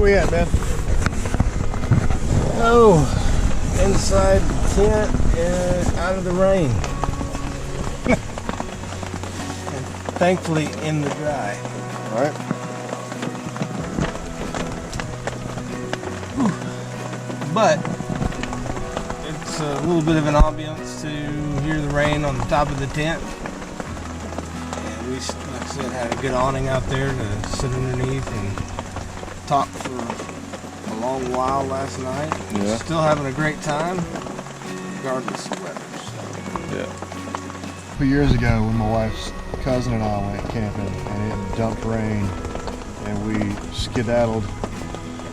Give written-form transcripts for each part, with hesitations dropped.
where we at, man? Oh, inside the tent and out of the rain. And thankfully in the dry. All right. But it's a little bit of an ambiance to hear the rain on the top of the tent. And we, like I said, had a good awning out there to sit underneath and talk for a long while last night. Yeah. Still having a great time, regardless of weather. So. Yeah. A few years ago, when my wife's cousin and I went camping, and it dumped rain, and we skedaddled.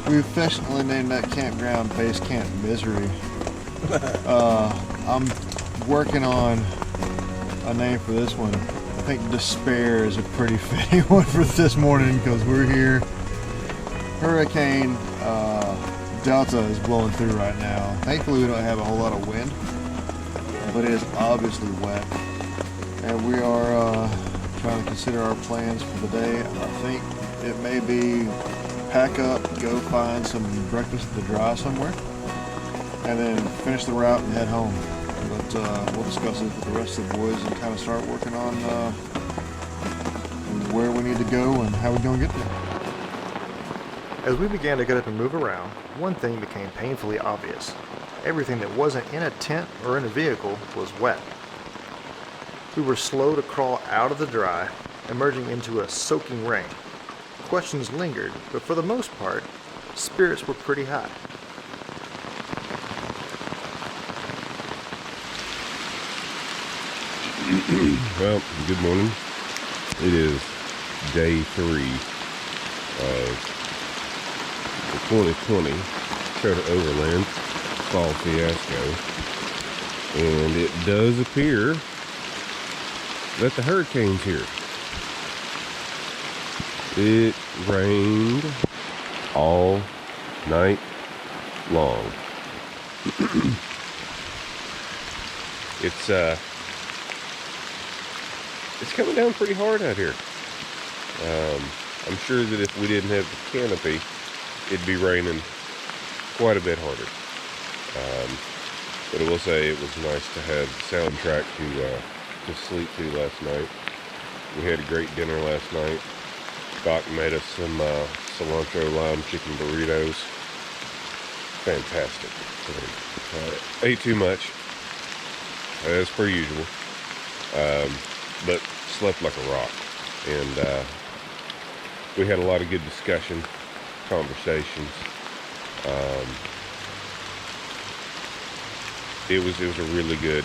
We affectionately named that campground Base Camp Misery. I'm working on a name for this one. I think Despair is a pretty fitting one for this morning because we're here. Hurricane Delta is blowing through right now. Thankfully we don't have a whole lot of wind, but it is obviously wet. And we are trying to consider our plans for the day. I think it may be pack up, go find some breakfast at the dry somewhere, and then finish the route and head home. But we'll discuss it with the rest of the boys and kind of start working on where we need to go and how we're going to get there. As we began to get up and move around, one thing became painfully obvious. Everything that wasn't in a tent or in a vehicle was wet. We were slow to crawl out of the dry, emerging into a soaking rain. Questions lingered, but for the most part, spirits were pretty high. Well, good morning. It is day 3 of the 2020 Charter Overland Fall Fiasco, and it does appear that the hurricane's here. It rained all night long. It's coming down pretty hard out here. I'm sure that if we didn't have the canopy, it'd be raining quite a bit harder. But I will say it was nice to have the soundtrack to sleep to last night. We had a great dinner last night. Doc made us some cilantro lime chicken burritos. Fantastic. Ate too much, as per usual, but slept like a rock. And we had a lot of good discussion, conversations. It was a really good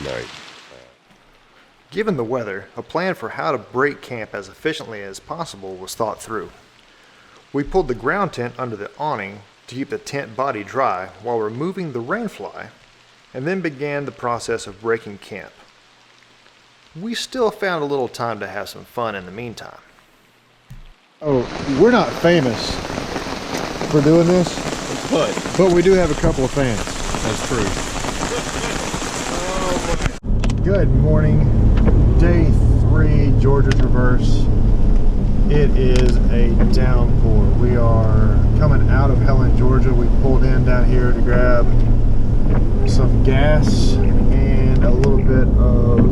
night. Given the weather, a plan for how to break camp as efficiently as possible was thought through. We pulled the ground tent under the awning to keep the tent body dry while removing the rainfly, and then began the process of breaking camp. We still found a little time to have some fun in the meantime. Oh, we're not famous for doing this, but we do have a couple of fans. That's true. Good morning. Day 3, Georgia Traverse. It is a downpour. We are coming out of Helen, Georgia. We pulled in down here to grab some gas and a little bit of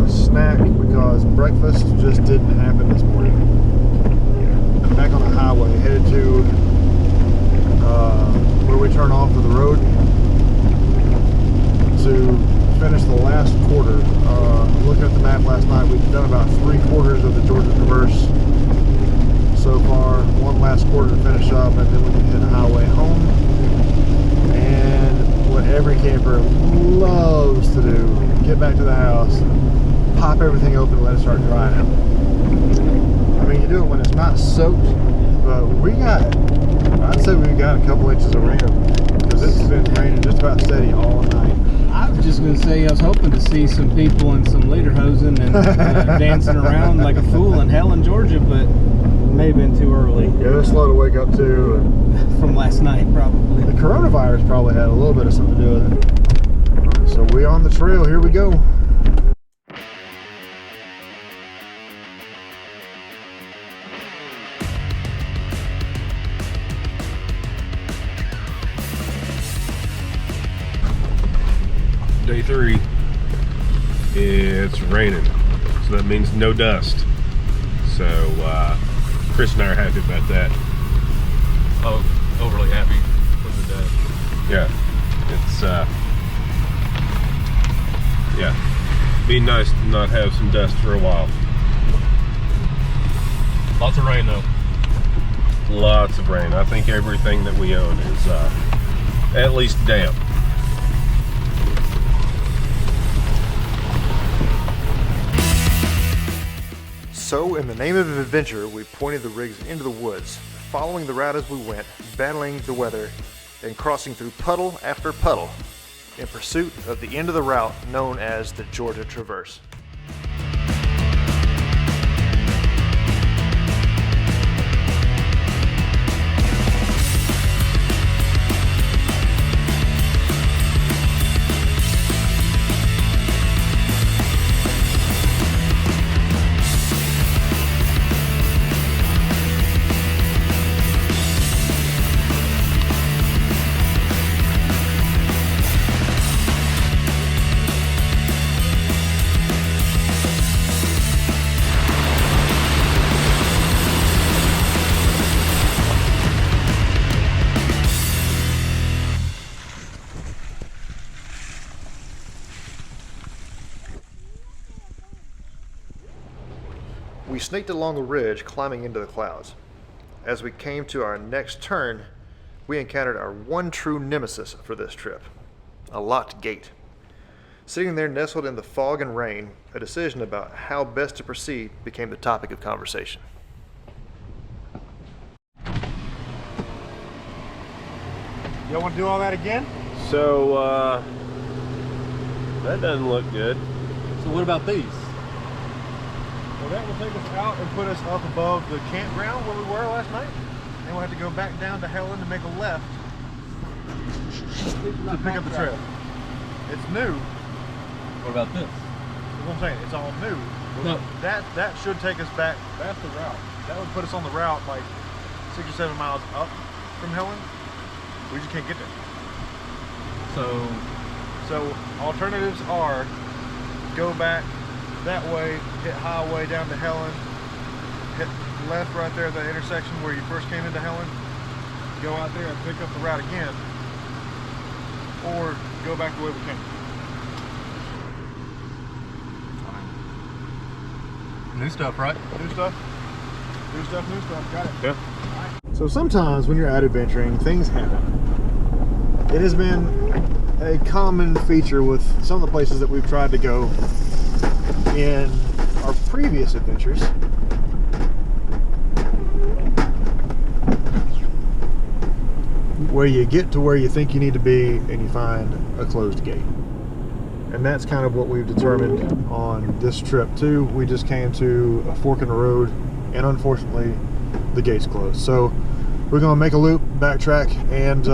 a snack because breakfast just didn't happen this morning. Back on the highway, headed to where we turn off of the road to finish the last quarter. Looking at the map last night, we've done about 3/4 of the Georgia Traverse so far. One last quarter to finish up, and then we can hit the highway home. And what every camper loves to do, get back to the house, pop everything open and let it start drying out. I mean, you do it when it's not soaked, but I'd say we got a couple inches of rain because it's been raining just about steady all night. I was just going to say I was hoping to see some people in some lederhosen and dancing around like a fool in Helen, Georgia, but may have been too early. Yeah, they're slow to wake up too. From last night, probably. The coronavirus probably had a little bit of something to do with it. So we on the trail, here we go. day 3, it's raining. So that means no dust. So Chris and I are happy about that. Oh, overly happy with the dust. Yeah, it's yeah, be nice to not have some dust for a while. Lots of rain though. Lots of rain. I think everything that we own is at least damp. So, in the name of adventure, we pointed the rigs into the woods, following the route as we went, battling the weather, and crossing through puddle after puddle in pursuit of the end of the route known as the Georgia Traverse. We sneaked along the ridge, climbing into the clouds. As we came to our next turn, we encountered our one true nemesis for this trip, a locked gate. Sitting there nestled in the fog and rain, a decision about how best to proceed became the topic of conversation. Y'all want to do all that again? So that doesn't look good. So what about these? Well, that will take us out and put us up above the campground where we were last night. Then we'll have to go back down to Helen to make a left to pick up the trail. It's new. What about this? That's what I'm saying. It's all new. No. That should take us back. That's the route. That would put us on the route like 6 or 7 miles up from Helen. We just can't get there. So alternatives are go back that way, hit highway down to Helen, hit left right there at the intersection where you first came into Helen, go out there and pick up the route again, or go back the way we came. New stuff, right? New stuff. New stuff, new stuff. Got it. Yeah. So sometimes when you're out adventuring, things happen. It has been a common feature with some of the places that we've tried to go in our previous adventures. Where you get to where you think you need to be and you find a closed gate. And that's kind of what we've determined on this trip too. We just came to a fork in the road and unfortunately the gate's closed. So we're gonna make a loop, backtrack, and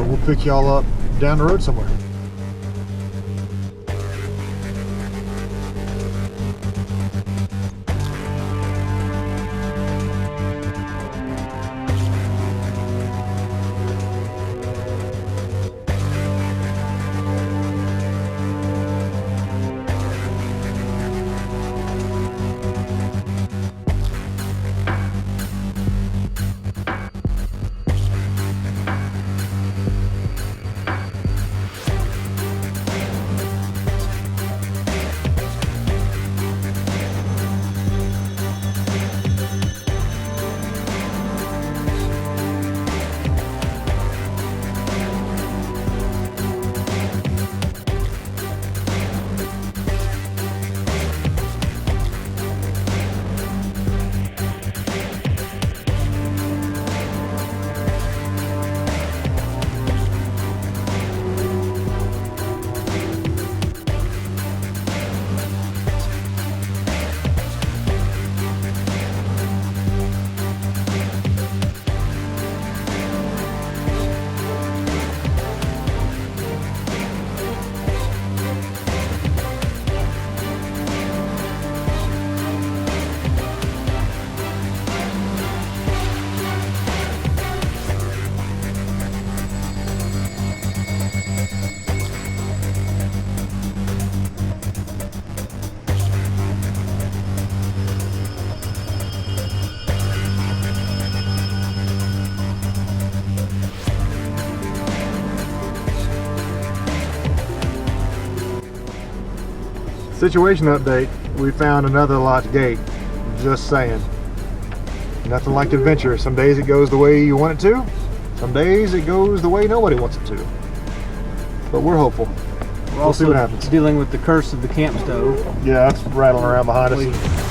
we'll pick y'all up down the road somewhere. Situation update. We found another locked gate. Just saying. Nothing like adventure. Some days it goes the way you want it to. Some days it goes the way nobody wants it to. But we're hopeful. We'll see what happens. Dealing with the curse of the camp stove. Yeah, that's rattling around behind us.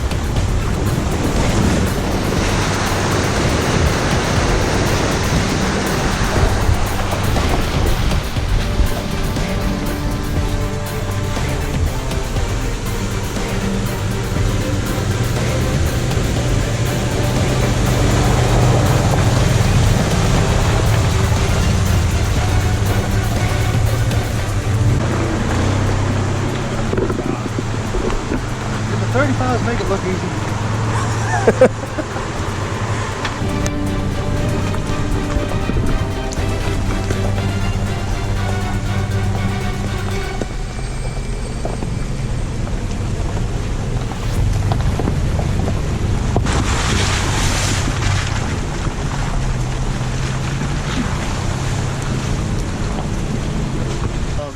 The 35s make it look easy.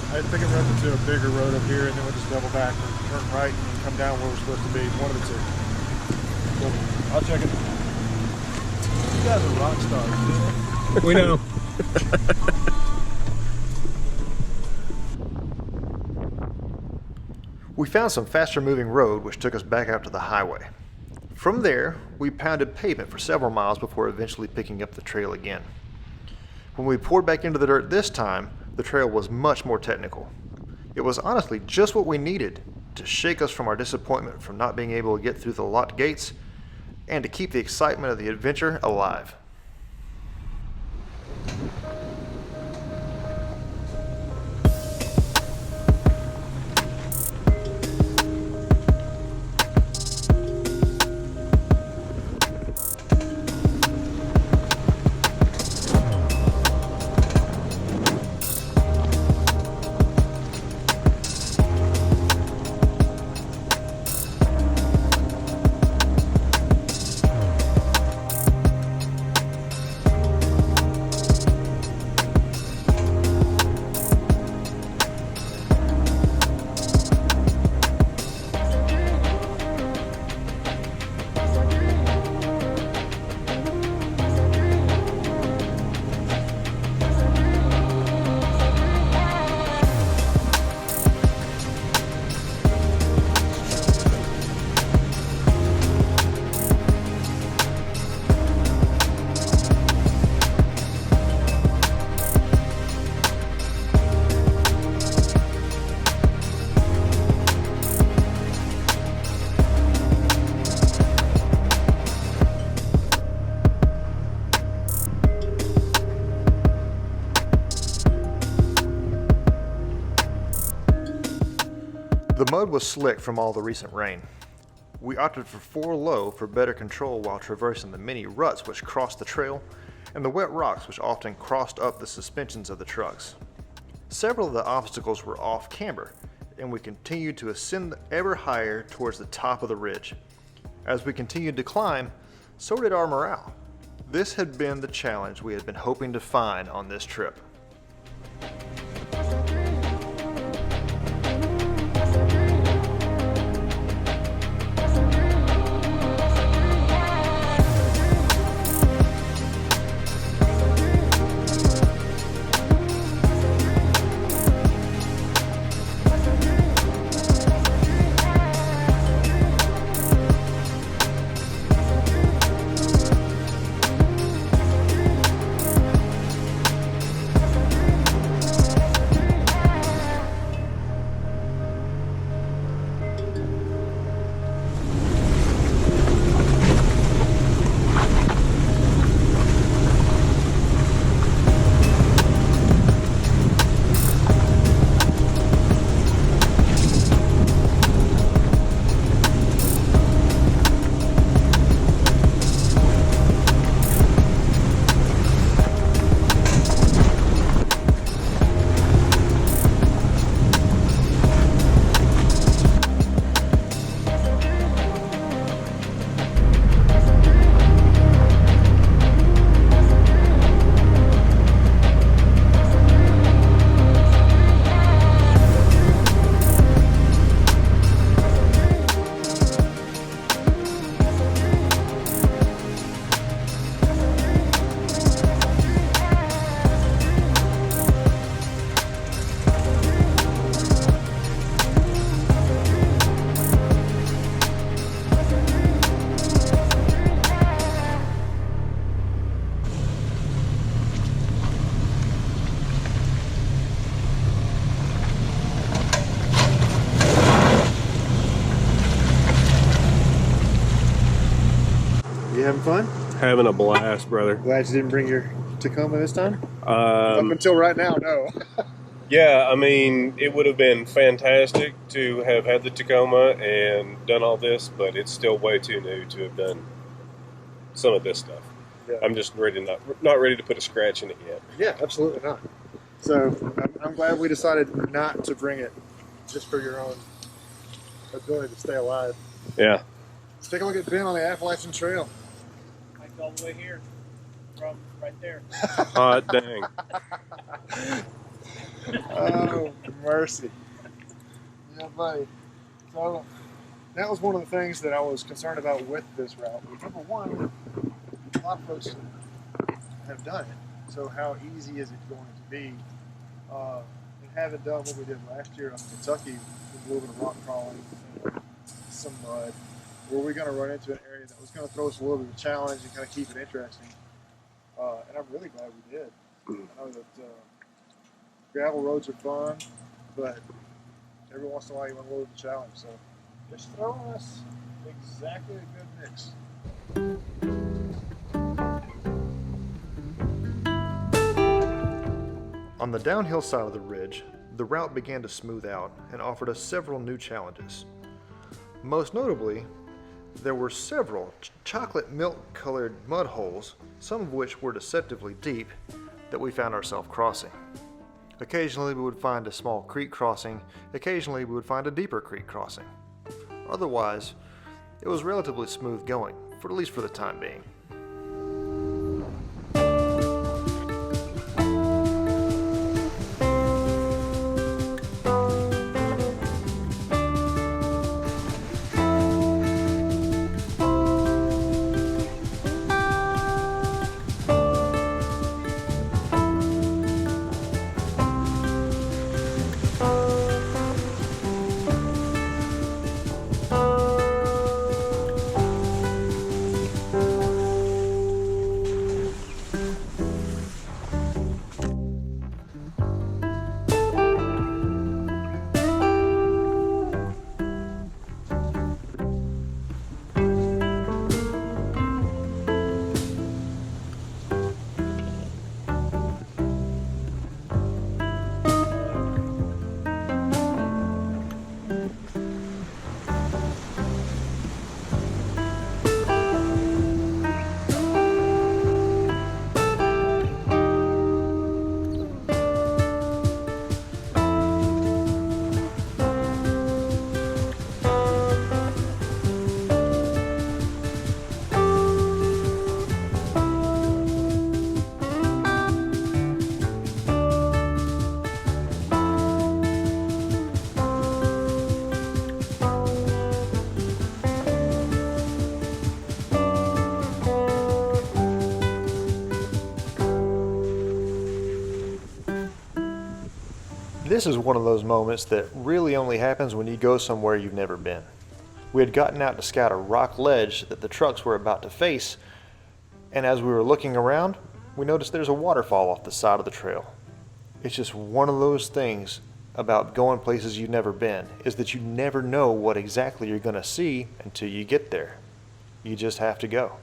I think it runs into a bigger road up here, and then we'll just double back and turn right and come down where we're supposed to be. One of the two. So, I'll check it. You guys are rock stars, We know. We found some faster moving road which took us back out to the highway. From there, we pounded pavement for several miles before eventually picking up the trail again. When we poured back into the dirt this time, the trail was much more technical. It was honestly just what we needed to shake us from our disappointment from not being able to get through the locked gates and to keep the excitement of the adventure alive. The mud was slick from all the recent rain. We opted for 4 low for better control while traversing the many ruts which crossed the trail and the wet rocks which often crossed up the suspensions of the trucks. Several of the obstacles were off camber, and we continued to ascend ever higher towards the top of the ridge. As we continued to climb, so did our morale. This had been the challenge we had been hoping to find on this trip. fun? Having a blast, brother. Glad you didn't bring your Tacoma this time? Up Um, until right now, no. yeah, I mean, it would have been fantastic to have had the Tacoma and done all this, but it's still way too new to have done some of this stuff. Yeah. I'm just not ready to put a scratch in it yet. Yeah, absolutely not. So I'm glad we decided not to bring it just for your own ability to stay alive. Yeah. Let's take a look at Ben on the Appalachian Trail. Like all the way here, from right there. Hot dang. Oh, mercy. Yeah, buddy. So that was one of the things that I was concerned about with this route. Number one, a lot of folks have done it. So how easy is it going to be? And having done what we did last year up in Kentucky with a little bit of rock crawling and some mud, were we going to run into an area that was going to throw us a little bit of a challenge and kind of keep it interesting? And I'm really glad we did. I know that gravel roads are fun, but every once in a while you want a little bit of a challenge. So just throwing us exactly a good mix. On the downhill side of the ridge, the route began to smooth out and offered us several new challenges. Most notably, there were several chocolate milk-colored mud holes, some of which were deceptively deep, that we found ourselves crossing. Occasionally we would find a small creek crossing, occasionally we would find a deeper creek crossing. Otherwise, it was relatively smooth going, for at least for the time being. This is one of those moments that really only happens when you go somewhere you've never been. We had gotten out to scout a rock ledge that the trucks were about to face, and as we were looking around, we noticed there's a waterfall off the side of the trail. It's just one of those things about going places you've never been, is that you never know what exactly you're going to see until you get there. You just have to go.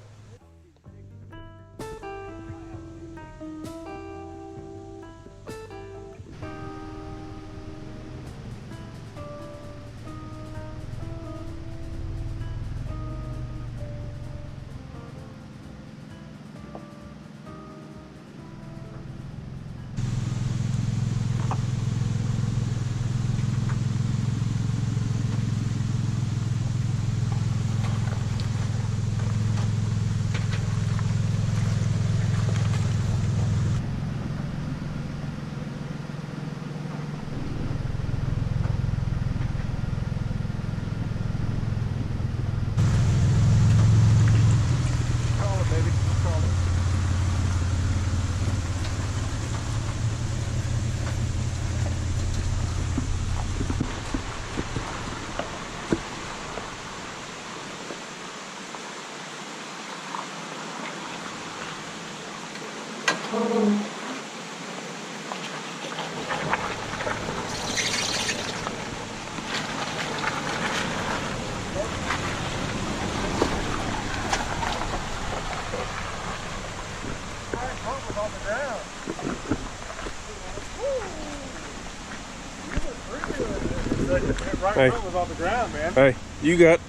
Right Hey. front was off the ground, man. Hey, you got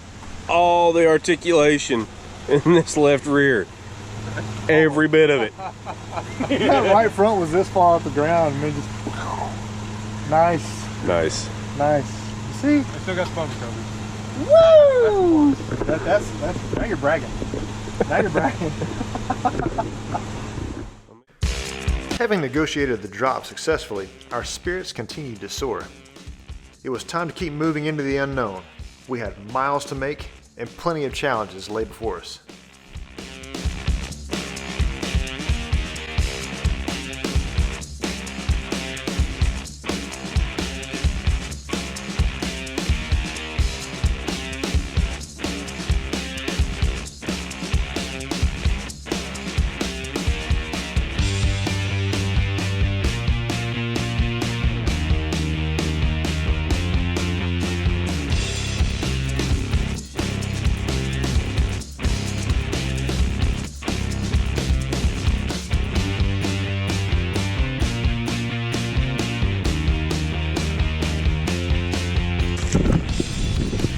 all the articulation in this left rear. Every bit of it. That right front was this far off the ground. And just nice, Nice. nice. You see? I still got spokes covered. Woo! That's now you're bragging. Now you're bragging. Having negotiated the drop successfully, our spirits continued to soar. It was time to keep moving into the unknown. We had miles to make, and plenty of challenges lay before us.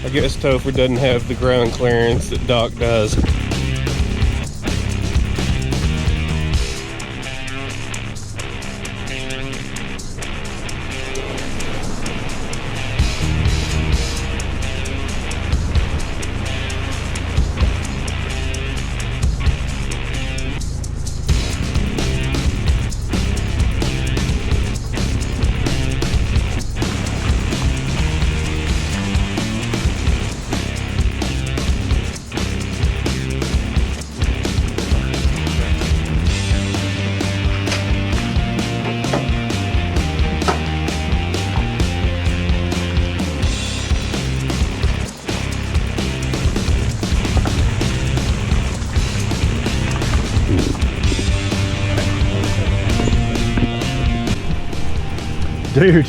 I guess Topher doesn't have the ground clearance that Doc does. Dude,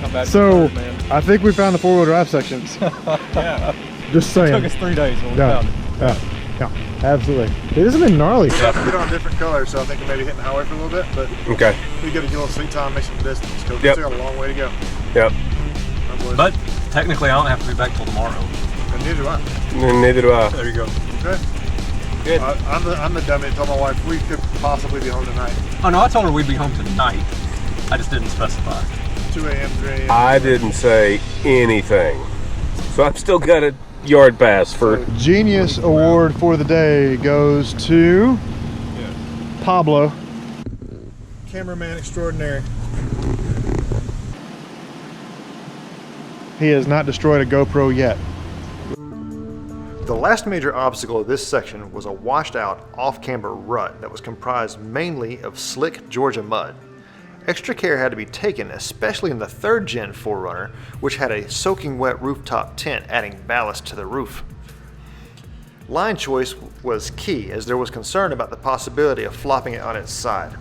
Not bad so for the man. I think we found the four-wheel drive sections. Yeah. Just saying. Took us 3 days when we Yeah. found it. Yeah, absolutely. This has been gnarly. Get on different colors, so I think we maybe hitting the highway for a little bit, but Okay. we got to get a little sweet time, make some distance, because Yep. we still got a long way to go. Yep. Right, boys? But technically, I don't have to be back till tomorrow. And neither do I. Neither do I. There you go. Okay. Good. I'm the dummy that told my wife we could possibly be home tonight. Oh no, I told her we'd be home tonight. I just didn't specify. 2 a.m., 3 a.m. I didn't say anything. So I've still got a yard pass for Genius award for the day goes to Pablo. Cameraman extraordinary. He has not destroyed a GoPro yet. The last major obstacle of this section was a washed out off-camber rut that was comprised mainly of slick Georgia mud. Extra care had to be taken, especially in the 3rd gen 4Runner, which had a soaking wet rooftop tent adding ballast to the roof. Line choice was key, as there was concern about the possibility of flopping it on its side.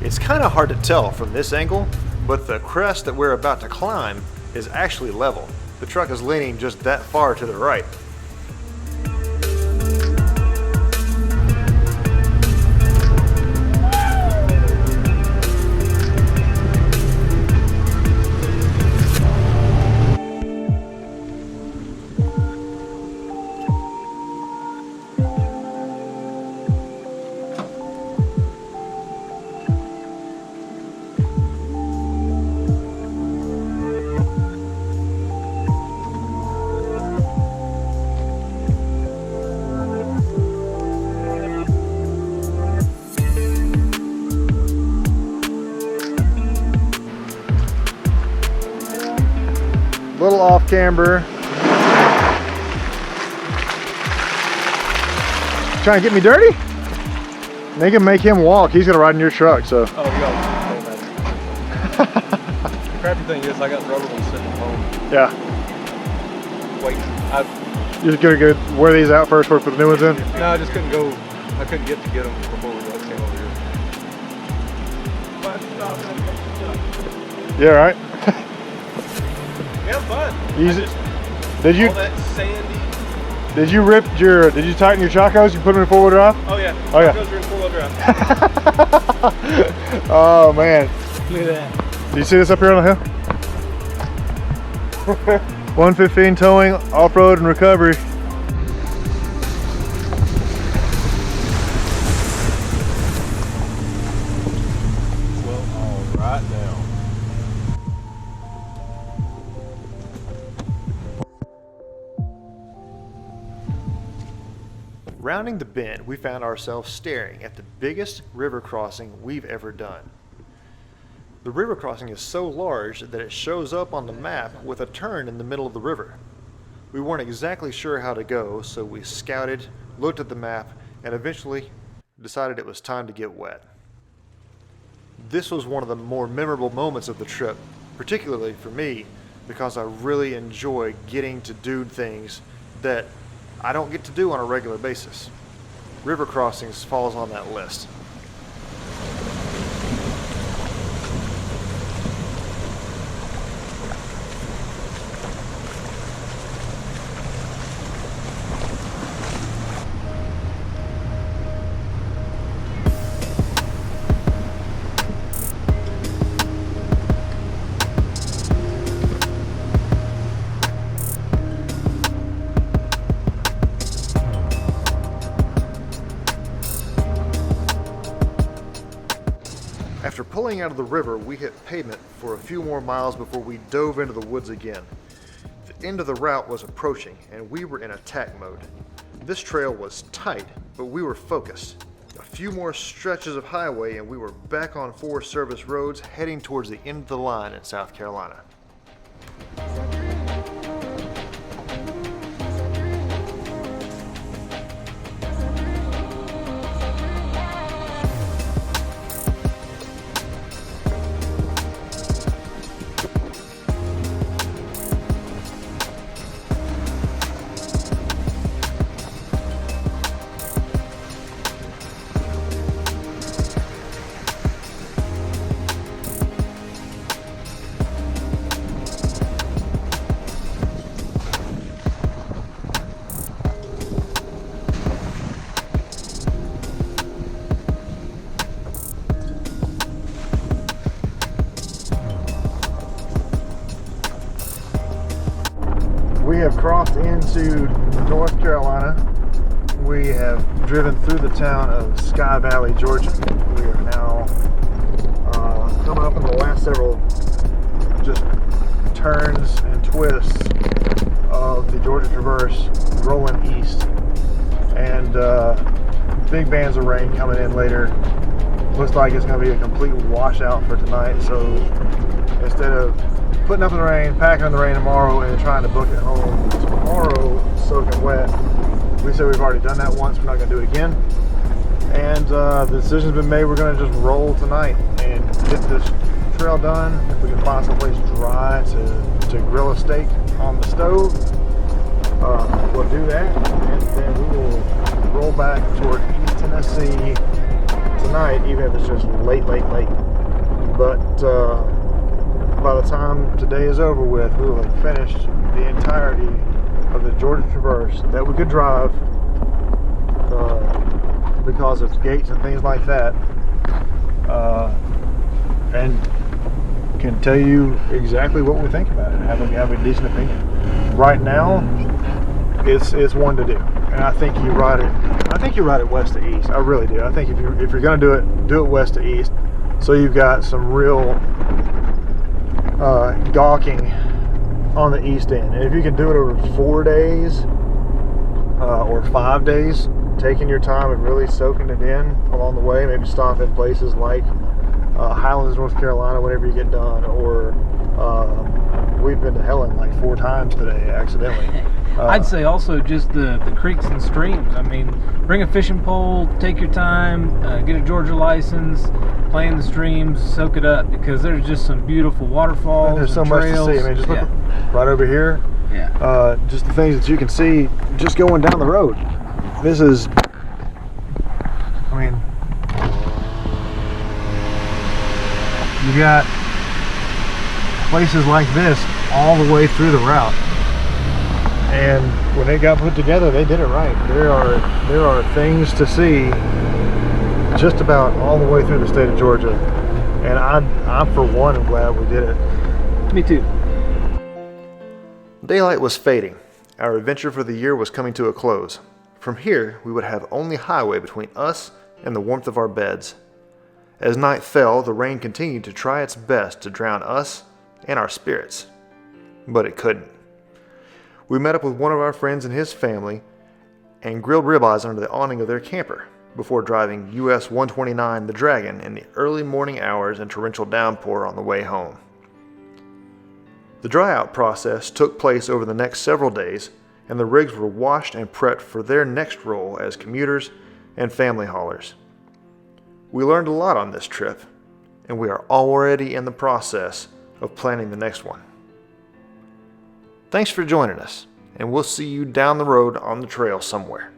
It's kind of hard to tell from this angle, but the crest that we're about to climb is actually level. The truck is leaning just that far to the right. Little off camber. Trying to get me dirty? They can make him walk. He's gonna ride in your truck, so. Oh, yeah. The crappy thing is I got rubber ones sitting at home. Yeah. Wait, You're just gonna go wear these out first before we put the new ones in? no, I just couldn't go. I couldn't get them before we came over here. Yeah, right? Yeah, fun. Easy. Did you All that sandy. did you tighten your chocos? You put them in four-wheel drive? Oh yeah. Oh, yeah. Those are in full drive. Oh man. Look at that. Do you see this up here on the hill? 115 towing, off-road and recovery. Well, all right now. Rounding the bend, we found ourselves staring at the biggest river crossing we've ever done. The river crossing is so large that it shows up on the map with a turn in the middle of the river. We weren't exactly sure how to go, so we scouted, looked at the map, and eventually decided it was time to get wet. This was one of the more memorable moments of the trip, particularly for me, because I really enjoy getting to do things that I don't get to do on a regular basis. River crossings falls on that list. After pulling out of the river, we hit pavement for a few more miles before we dove into the woods again. The end of the route was approaching, and we were in attack mode. This trail was tight, but we were focused. A few more stretches of highway, and we were back on Forest Service roads heading towards the end of the line in South Carolina. We have crossed into North Carolina. We have driven through the town of Sky Valley, Georgia. We are now coming up in the last several just turns and twists of the Georgia Traverse, rolling east. And big bands of rain coming in later. Looks like it's going to be a complete washout for tonight. So instead of putting up in the rain, packing in the rain tomorrow, and trying to book it home tomorrow soaking wet, we said we've already done that once, we're not going to do it again. And the decision's been made, we're going to just roll tonight and get this trail done. If we can find someplace dry to grill a steak on the stove, we'll do that, and then we will roll back toward East Tennessee tonight, even if it's just late. But by the time today is over with, we will have finished the entirety of the Georgia Traverse that we could drive because of gates and things like that, and can tell you exactly what we think about it and have a decent opinion. Right now, it's one to do, and I think you ride it west to east. I really do. I think if you're going to do it west to east, so you've got some real gawking on the east end. And if you can do it over 4 days or 5 days, taking your time and really soaking it in along the way, maybe stop in places like Highlands, North Carolina, whenever you get done, or I've been to Helen like 4 times today accidentally. I'd say also just the creeks and streams. I mean, bring a fishing pole, take your time, get a Georgia license, play in the streams, soak it up, because there's just some beautiful waterfalls. There's so and much to trails. see. I mean, just look right over here. Yeah. Just the things that you can see just going down the road. This is, I mean, you got places like this all the way through the route. And when they got put together, they did it right. There are things to see just about all the way through the state of Georgia. And I for one, am glad we did it. Me too. Daylight was fading. Our adventure for the year was coming to a close. From here, we would have only highway between us and the warmth of our beds. As night fell, the rain continued to try its best to drown us and our spirits. But it couldn't. We met up with one of our friends and his family and grilled ribeyes under the awning of their camper before driving US 129 the Dragon in the early morning hours and torrential downpour on the way home. The dry out process took place over the next several days, and the rigs were washed and prepped for their next role as commuters and family haulers. We learned a lot on this trip, and we are already in the process of planning the next one. Thanks for joining us, and we'll see you down the road on the trail somewhere.